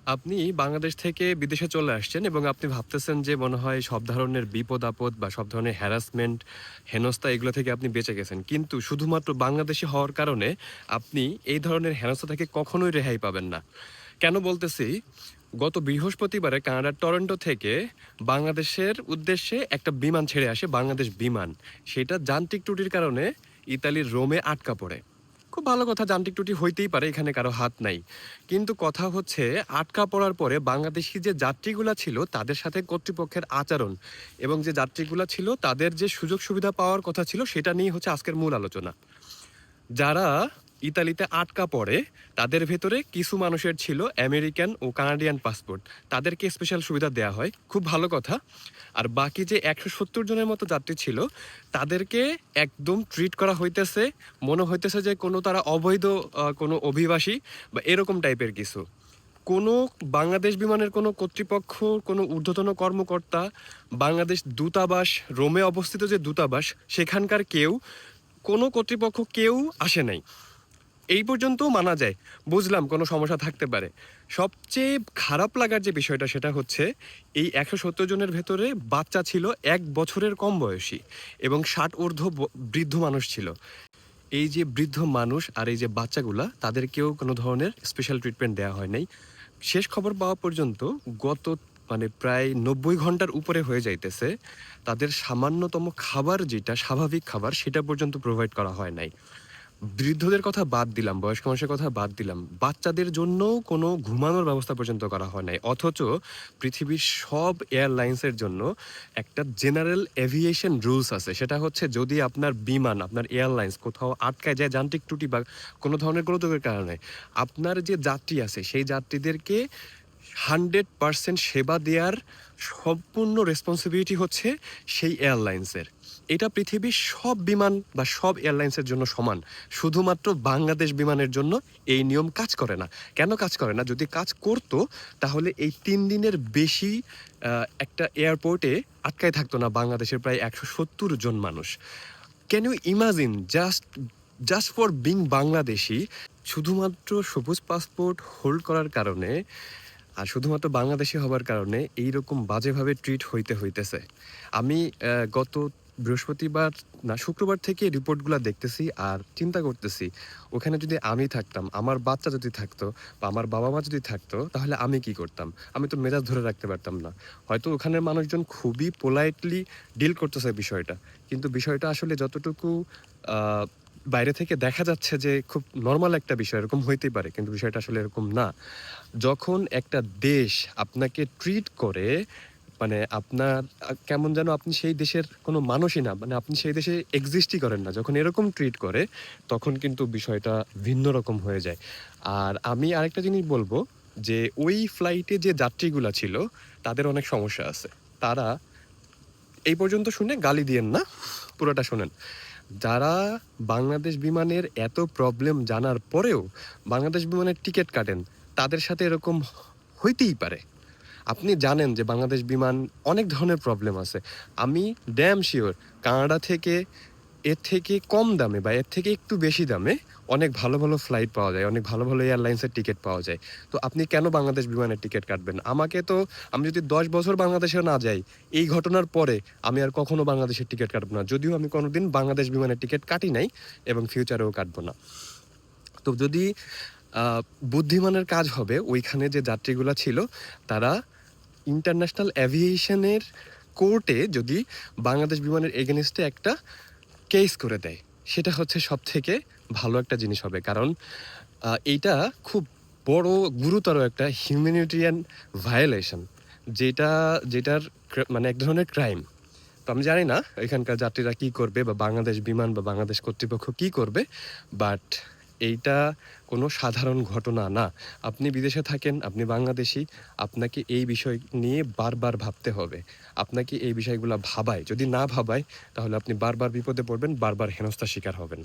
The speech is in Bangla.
আপনি বাংলাদেশ থেকে বিদেশে চলে আসছেন এবং আপনি ভাবতেছেন যে মনে হয় সব ধরনের বিপদ-আপদ বা সব ধরনের হ্যারাসমেন্ট, হেনস্থা এগুলো থেকে আপনি বেঁচে গেছেন। কিন্তু শুধুমাত্র বাংলাদেশী হওয়ার কারণে আপনি এই ধরনের হেনস্থা থেকে কখনোই রেহাই পাবেন না। কেন বলতেছি? গত বৃহস্পতিবারে কানাডার টরন্টো থেকে বাংলাদেশের উদ্দেশ্যে একটা বিমান ছেড়ে আসে, বাংলাদেশ বিমান। সেটা যান্ত্রিক ত্রুটির কারণে ইতালির রোমে আটকা পড়ে। খুব ভালো কথা, যান্ত্রিক ত্রুটি হইতেই পারে, এখানে কারো হাত নাই। কিন্তু কথা হচ্ছে আটকা পড়ার পরে বাংলাদেশী যে যাত্রীগুলা ছিল তাদের সাথে কর্তৃপক্ষের আচরণ এবং যে যাত্রীগুলা ছিল তাদের যে সুযোগ সুবিধা পাওয়ার কথা ছিল সেটা নিয়ে হচ্ছে আজকের মূল আলোচনা। যারা ইতালিতে আটকা পড়ে তাদের ভেতরে কিছু মানুষের ছিল আমেরিকান ও কানাডিয়ান পাসপোর্ট, তাদেরকে স্পেশাল সুবিধা দেওয়া হয়, খুব ভালো কথা। আর বাকি যে ১৭০ জনের মতো যাত্রী ছিল তাদেরকে একদম ট্রিট করা হইতেছে, মনে হইতেছে যে কোনো তারা অবৈধ কোনো অভিবাসী বা এরকম টাইপের কিছু। কোনো বাংলাদেশ বিমানের কোনো কর্তৃপক্ষ, কোনো ঊর্ধ্বতন কর্মকর্তা, বাংলাদেশ দূতাবাস, রোমে অবস্থিত যে দূতাবাস সেখানকার কেউ, কোনো কর্তৃপক্ষ কেউ আসে নাই। এই পর্যন্তও মানা যায়, বুঝলাম কোনো সমস্যা থাকতে পারে। সবচেয়ে খারাপ লাগার যে বিষয়টা সেটা হচ্ছে এই ১৭০ জনের ভেতরে বাচ্চা ছিল ১ বছরের কম বয়সী এবং ৬০ ঊর্ধ্ব বৃদ্ধ মানুষ ছিল। এই যে বৃদ্ধ মানুষ আর এই যে বাচ্চাগুলা তাদেরকেও কোনো ধরনের স্পেশাল ট্রিটমেন্ট দেওয়া হয় নাই। শেষ খবর পাওয়া পর্যন্ত গত প্রায় ৯০ ঘন্টার উপরে হয়ে যাইতেছে, তাদের সামান্যতম খাবার যেটা স্বাভাবিক খাবার সেটা পর্যন্ত প্রোভাইড করা হয় নাই। বৃদ্ধদের কথা বাদ দিলাম, বয়স্ক মানুষের কথা বাদ দিলাম, বাচ্চাদের জন্যও কোনো ঘুমানোর ব্যবস্থা পর্যন্ত করা হয় নাই। অথচ পৃথিবীর সব এয়ারলাইন্সের জন্য একটা জেনারেল এভিয়েশন রুলস আছে। সেটা হচ্ছে যদি আপনার বিমান, আপনার এয়ারলাইন্স কোথাও আটকায় যায় যান্ত্রিক ত্রুটি বা কোনো ধরনের গোলযোগের কারণে, আপনার যে যাত্রী আছে সেই যাত্রীদেরকে 100% সেবা দেওয়ার সম্পূর্ণ রেসপন্সিবিলিটি হচ্ছে সেই এয়ারলাইন্সের। এটা পৃথিবীর সব বিমান বা সব এয়ারলাইন্সের জন্য সমান। শুধুমাত্র বাংলাদেশ বিমানের জন্য এই নিয়ম কাজ করে না। কেন কাজ করে না? যদি কাজ করত তাহলে এই ৩ দিনের বেশি একটা এয়ারপোর্টে আটকায় থাকতো না বাংলাদেশের প্রায় ১৭০ জন মানুষ। Can you imagine? Just for being Bangladeshi, শুধুমাত্র সবুজ পাসপোর্ট হোল্ড করার কারণে আর শুধুমাত্র বাংলাদেশী হবার কারণে এইরকম বাজেভাবে ট্রিট হইতেছে। আমি গত বৃহস্পতিবার না শুক্রবার থেকে রিপোর্টগুলা দেখতেছি আর চিন্তা করতেছি, ওখানে যদি আমি থাকতাম, আমার বাচ্চা যদি থাকতো বা আমার বাবা-মা যদি থাকতো তাহলে আমি কি করতাম? আমি তো মেজাজ ধরে রাখতে পারতাম না। হয়তো ওখানের মানুষজন খুবই পোলাইটলি ডিল করতেছে বিষয়টা। কিন্তু বিষয়টা আসলে যতটুকু আ বাইরে থেকে দেখা যাচ্ছে যে খুব নরমাল একটা বিষয়, এরকম হইতেই পারে। কিন্তু বিষয়টা আসলে এরকম না। যখন একটা দেশ আপনাকে ট্রিট করে, আপনার কেমন যেন আপনি সেই দেশের কোনো মানুষই না, আপনি সেই দেশে এক্সিস্টই করেন না। যখন এরকম ট্রিট করে তখন কিন্তু বিষয়টা ভিন্ন রকম হয়ে যায়। আর আমি আরেকটা জিনিস বলবো যে ওই ফ্লাইটে যে যাত্রীগুলা ছিল তাদের অনেক সমস্যা আছে। তারা এই পর্যন্ত শুনে গালি দিয়েন না, পুরোটা শোনেন। যারা বাংলাদেশ বিমানের এত প্রবলেম জানার পরেও বাংলাদেশ বিমানের টিকিট কাটেন, তাদের সাথে এরকম হইতেই পারে। আপনি জানেন যে বাংলাদেশ বিমান অনেক ধরনের প্রবলেম আছে। আমি ড্যাম শিওর কানাডা থেকে এর থেকে কম দামে বা এর থেকে একটু বেশি দামে অনেক ভালো, ভালো ফ্লাইট পাওয়া যায়। অনেক ভালো, ভালো এয়ারলাইন্সের টিকিট পাওয়া যায়। তো আপনি কেন বাংলাদেশ বিমানের টিকিট কাটবেন? আমি যদি ১০ বছর বাংলাদেশে না যাই, এই ঘটনার পরে আমি আর কখনো বাংলাদেশের টিকিট কাটব না। যদিও আমি কোনোদিন বাংলাদেশ বিমানের টিকিট কাটি নাই এবং ফিউচারেও কাটব না। তো যদি আ বুদ্ধিমানের কাজ হবে ওইখানে যে যাত্রীগুলা ছিল তারা ইন্টারন্যাশনাল এভিয়েশনের কোর্টে যদি বাংলাদেশ বিমানের এগেইনস্টে একটা কেস করে দেয়, সেটা হচ্ছে সবথেকে ভালো একটা জিনিস হবে। কারণ এইটা খুব বড় গুরুতর একটা হিউম্যানিটেরিয়ান ভায়োলেশন, যেটা যেটার এক ধরনের ক্রাইম। তো আমি জানি না এখানকার যাত্রীরা কি করবে বা বাংলাদেশ বিমান বা বাংলাদেশ কর্তৃপক্ষ কি করবে। বাট এইটা কোনো সাধারণ ঘটনা না। আপনি বিদেশে থাকেন, আপনি বাংলাদেশী, আপনাকে এই বিষয় নিয়ে বারবার ভাবতে হবে। আপনাকে এই বিষয়গুলা ভাবায়। যদি না ভাবায় তাহলে আপনি বারবার বিপদে পড়বেন, বারবার হেনস্থার শিকার হবেন।